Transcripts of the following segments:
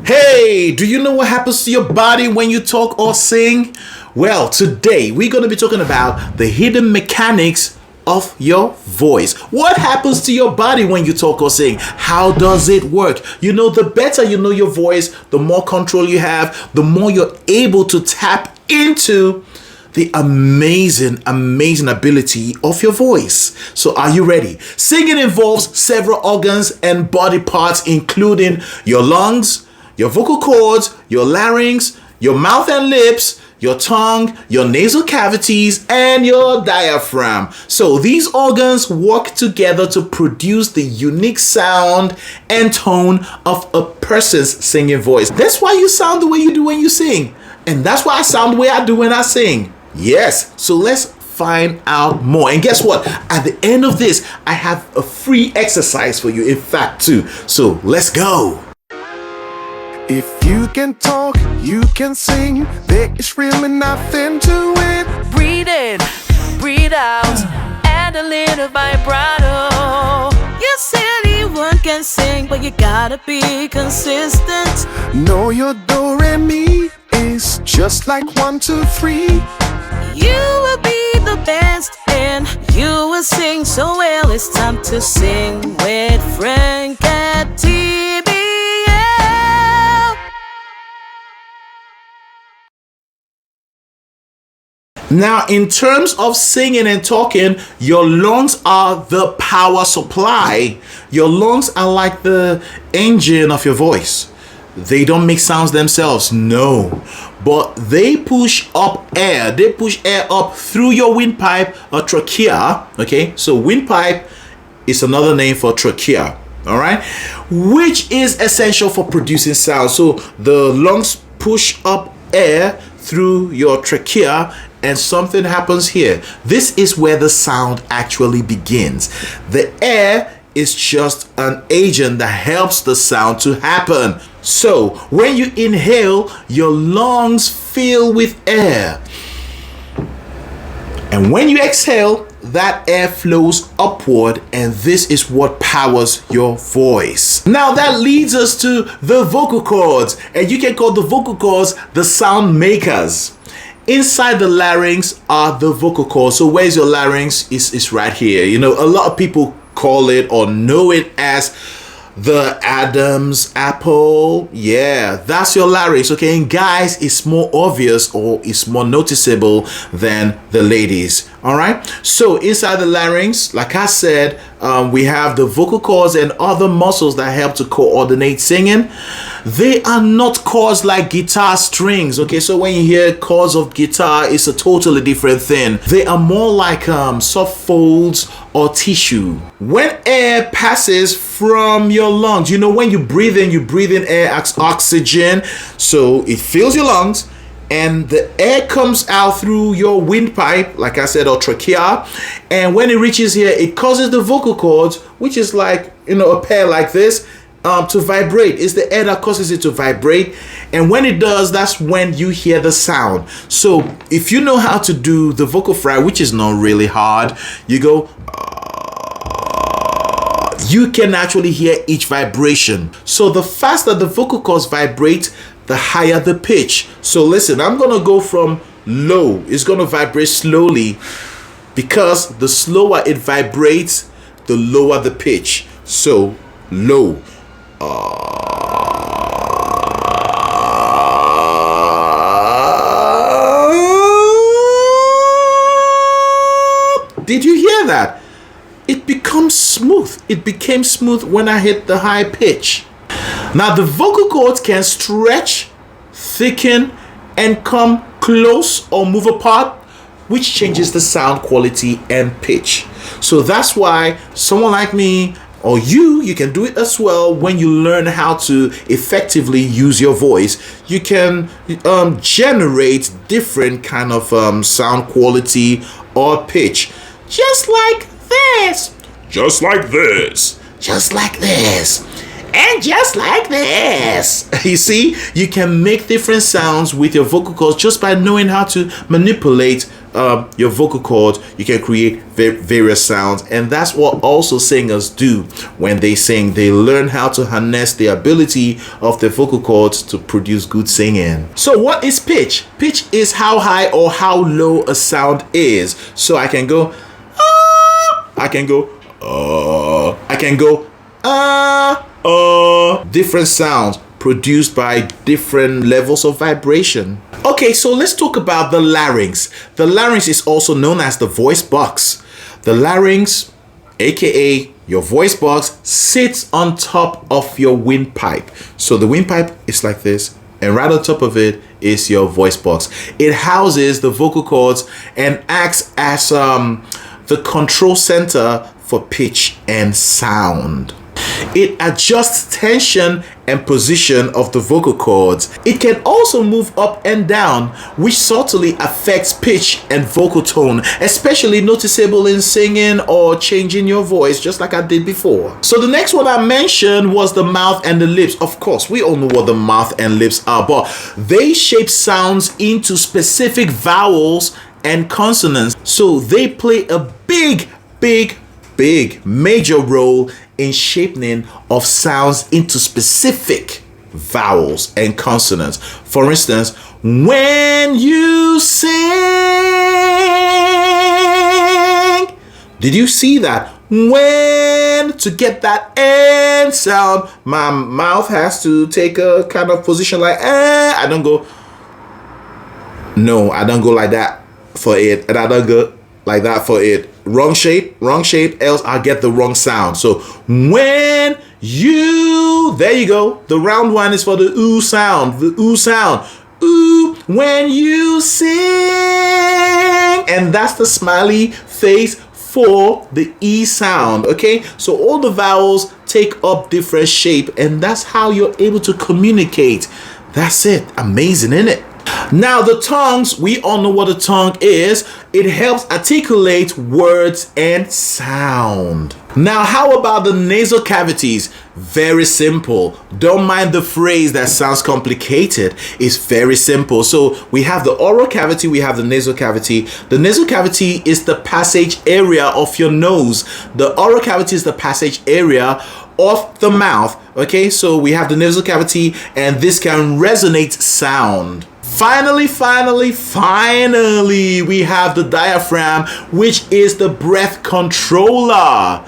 Hey, do you know what happens to your body when you talk or sing? Well, today we're going to be talking about the hidden mechanics of your voice. What happens to your body when you talk or sing? How does it work? You know, the better you know your voice, the more control you have, the more you're able to tap into the amazing ability of your voice. So are you ready? Singing involves several organs and body parts, including your lungs, your vocal cords, your larynx, your mouth and lips, your tongue, your nasal cavities, and your diaphragm. So these organs work together to produce the unique sound and tone of a person's singing voice. That's why you sound the way you do when you sing. And that's why I sound the way I do when I sing. Yes, so let's find out more. And guess what? At the end of this, I have a free exercise for you, in fact, too. So let's go. If you can talk, you can sing. There is really nothing to it. Breathe in, breathe out, add a little vibrato. Yes, anyone can sing, but you gotta be consistent. Know your do re mi is just like 1, 2, 3. You will be the best, and you will sing so well. It's time to sing with Frank at TBL. Now, in terms of singing and talking, your lungs are the power supply. Your lungs are like the engine of your voice. They don't make sounds themselves, no, but they push up air. They push air up through your windpipe or trachea. Okay, so windpipe is another name for trachea. All right, which is essential for producing sound. So the lungs push up air through your trachea, and something happens here. This is where the sound actually begins. The air is just an agent that helps the sound to happen. So when you inhale, your lungs fill with air. And when you exhale, that air flows upward, and this is what powers your voice. Now that leads us to the vocal cords, and you can call the vocal cords the sound makers. Inside the larynx are the vocal cords. So where's your larynx? Is right here. You know, a lot of people call it or know it as the Adam's apple. Yeah, that's your larynx. Okay, and guys, it's more obvious or it's more noticeable than the ladies. All right, so inside the larynx, like I said, we have the vocal cords and other muscles that help to coordinate singing. They are not chords like guitar strings. Okay, so when you hear chords of guitar, it's a totally different thing. They are more like soft folds or tissue. When air passes from your lungs, you know, when you breathe in air as oxygen, so it fills your lungs, and the air comes out through your windpipe, like I said, or trachea, and when it reaches here, it causes the vocal cords, which is like, you know, a pair like this, to vibrate. It's the air that causes it to vibrate, and when it does, that's when you hear the sound. So if you know how to do the vocal fry, which is not really hard, you go, you can actually hear each vibration. So the faster the vocal cords vibrate, the higher the pitch. So listen, I'm gonna go from low. It's gonna vibrate slowly, because the slower it vibrates, the lower the pitch. So low. Did you hear that? It becomes smooth. It became smooth when I hit the high pitch. Now the vocal cords can stretch, thicken, and come close or move apart, which changes the sound quality and pitch. So that's why someone like me or you can do it as well. When you learn how to effectively use your voice, you can generate different kind of sound quality or pitch, just like this, just like this, just like this, and just like this. You see, you can make different sounds with your vocal cords just by knowing how to manipulate your vocal cords, you can create various sounds. And that's what also singers do when they sing. They learn how to harness the ability of the vocal cords to produce good singing. So what is pitch? Pitch is how high or how low a sound is. So I can go I can go I can go different sounds produced by different levels of vibration. Okay, so let's talk about the larynx. The larynx is also known as the voice box. The larynx, aka your voice box, sits on top of your windpipe. So the windpipe is like this, and right on top of it is your voice box. It houses the vocal cords and acts as the control center for pitch and sound. It adjusts tension and position of the vocal cords. It can also move up and down, which subtly affects pitch and vocal tone, especially noticeable in singing or changing your voice, just like I did before. So the next one I mentioned was the mouth and the lips. Of course, we all know what the mouth and lips are, but they shape sounds into specific vowels and consonants. So they play a big major role in shaping of sounds into specific vowels and consonants. For instance, when you sing, did you see that? When, to get that N sound, my mouth has to take a kind of position like I don't go, no, I don't go like that for it, and I don't go like that for it. Wrong shape, else I'll get the wrong sound. So when you, there you go. The round one is for the ooh sound, the ooh sound. Ooh, when you sing. And that's the smiley face for the E sound, okay? So all the vowels take up different shape, and that's how you're able to communicate. That's it. Amazing, isn't it? Now the tongues, we all know what a tongue is. It helps articulate words and sound. Now how about the nasal cavities? Very simple. Don't mind the phrase that sounds complicated. It's very simple. So we have the oral cavity, we have the nasal cavity. The nasal cavity is the passage area of your nose. The oral cavity is the passage area of the mouth. Okay, so we have the nasal cavity, and this can resonate sound. Finally, we have the diaphragm, which is the breath controller.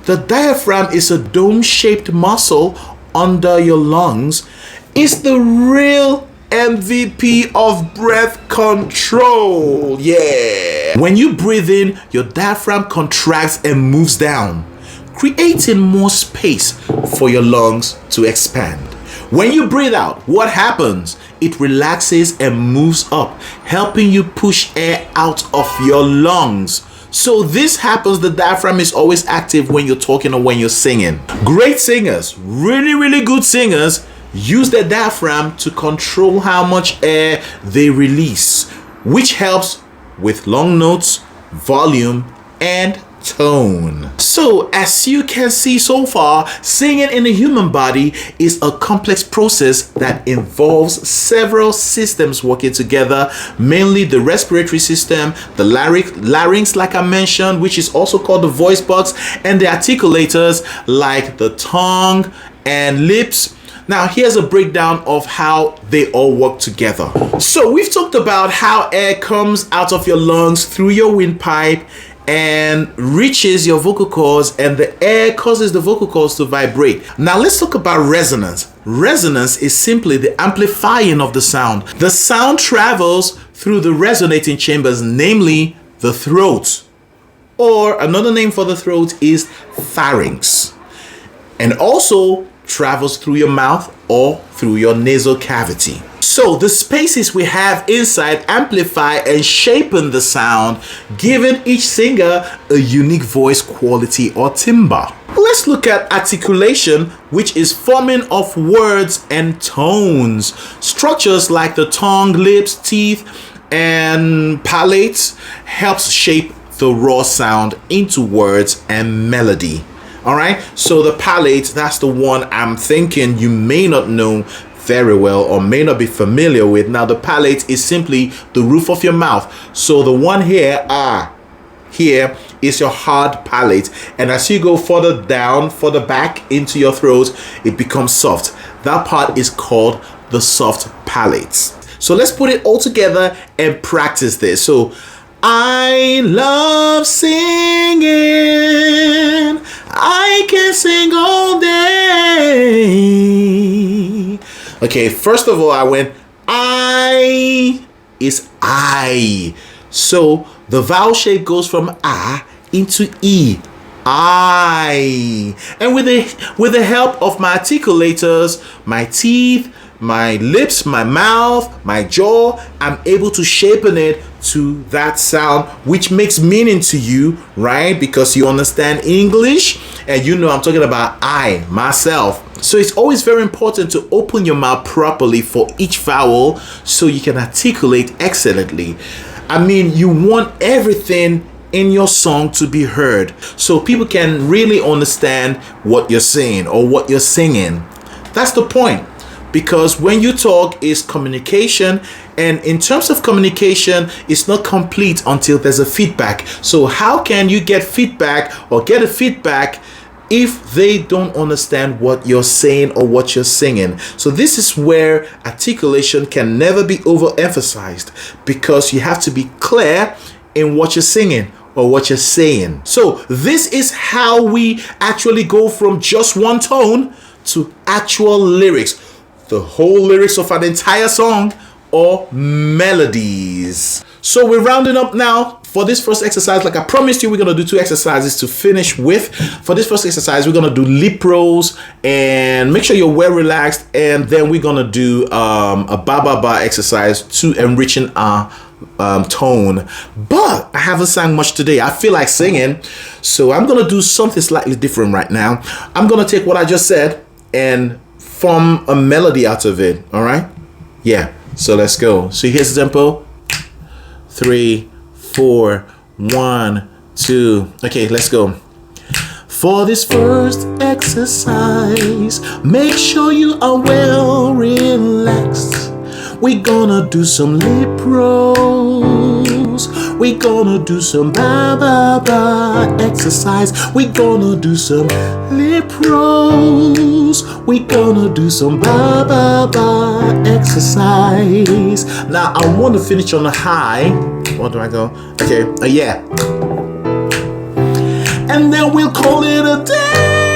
The diaphragm is a dome-shaped muscle under your lungs. It's the real MVP of breath control. Yeah. When you breathe in, your diaphragm contracts and moves down, creating more space for your lungs to expand. When you breathe out, what happens? It relaxes and moves up, helping you push air out of your lungs. So this happens, the diaphragm is always active when you're talking or when you're singing. Great singers, really good singers, use their diaphragm to control how much air they release, which helps with long notes, volume, and tone. So as you can see so far, singing in the human body is a complex process that involves several systems working together, mainly the respiratory system, the larynx like I mentioned, which is also called the voice box, and the articulators like the tongue and lips. Now here's a breakdown of how they all work together. So we've talked about how air comes out of your lungs through your windpipe and reaches your vocal cords, and the air causes the vocal cords to vibrate. Now let's talk about resonance. Resonance is simply the amplifying of the sound. The sound travels through the resonating chambers, namely the throat, or another name for the throat is pharynx, and also travels through your mouth or through your nasal cavity. So the spaces we have inside amplify and shapen the sound, giving each singer a unique voice quality or timbre. Let's look at articulation, which is forming of words and tones. Structures like the tongue, lips, teeth, and palate helps shape the raw sound into words and melody. All right, so the palate, that's the one I'm thinking you may not know very well or may not be familiar with. Now, the palate is simply the roof of your mouth. So the one here, here is your hard palate, and as you go further down, further back into your throat, it becomes soft. That part is called the soft palate. So let's put it all together and practice this. So I love singing, I can sing all day. Okay, first of all, I went I is I. So the vowel shape goes from A into E. I. And with the help of my articulators, my teeth, my lips, my mouth, my jaw, I'm able to shapen it to that sound, which makes meaning to you, right? Because you understand English and you know I'm talking about I, myself. So it's always very important to open your mouth properly for each vowel so you can articulate excellently. I mean, you want everything in your song to be heard so people can really understand what you're saying or what you're singing. That's the point. Because when you talk is communication, and in terms of communication, it's not complete until there's a feedback. So how can you get feedback or get a feedback if they don't understand what you're saying or what you're singing? So this is where articulation can never be overemphasized, because you have to be clear in what you're singing or what you're saying. So this is how we actually go from just one tone to actual lyrics, the whole lyrics of an entire song or melodies. So we're rounding up now for this first exercise. Like I promised you, we're gonna do 2 exercises to finish with. For this first exercise, we're gonna do lip rolls, and make sure you're well relaxed, and then we're gonna do a ba ba ba exercise to enriching our tone. But I haven't sang much today. I feel like singing, so I'm gonna do something slightly different right now. I'm gonna take what I just said and form a melody out of it. All right, yeah, so let's go. So here's the tempo: 3, 4, 1, 2. Okay, let's go. For this first exercise, make sure you are well relaxed. We're gonna do some lip rolls. We're gonna do some ba ba ba exercise. We're gonna do some lip rolls. We're gonna do some ba ba ba exercise. Now I want to finish on a high. Where do I go? Okay, yeah. And then we'll call it a day.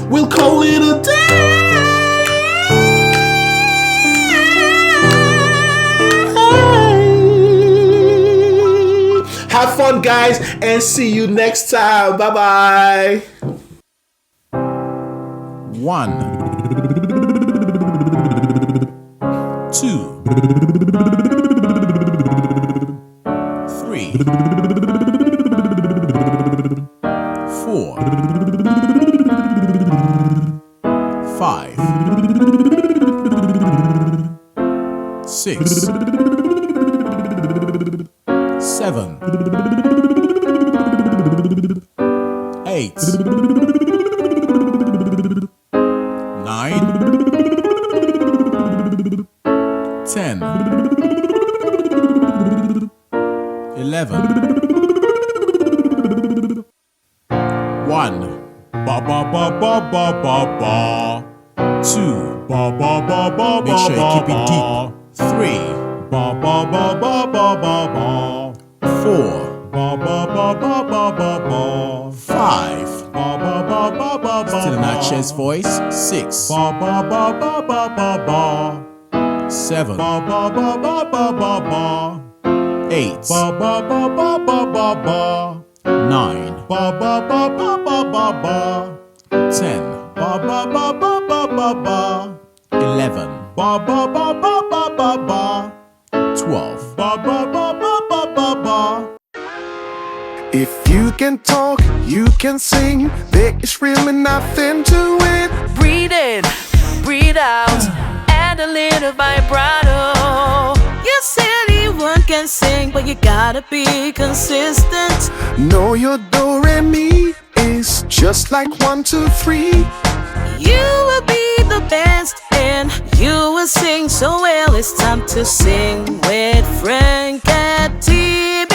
We'll call it a day. Have fun, guys, and see you next time. Bye bye. 1, 2, 3, 4, 5, 6, 7, 8, 9, 10, 11, 1, ba ba ba ba ba ba ba. 2, ba ba ba ba ba. Make sure you keep it deep. 3, ba ba ba ba ba ba ba. 4, ba ba ba ba ba ba ba. 5, ba ba ba ba ba ba. Still in our chest voice. 6, ba ba ba ba ba ba ba. 7, ba ba ba ba ba ba ba. 8, ba ba ba ba ba ba ba. 9, ba ba ba ba ba ba ba. 10, ba ba ba ba ba ba ba. 11, ba ba ba ba ba ba ba. 12, ba ba ba ba ba ba ba. If you can talk, you can sing. There is really nothing to it. Breathe in, breathe out, add a little vibrato. Yes, anyone can sing, but you gotta be consistent. Know your do re mi voice, just like 1, 2, 3. You will be the best and you will sing so well. It's time to sing with Frank and T.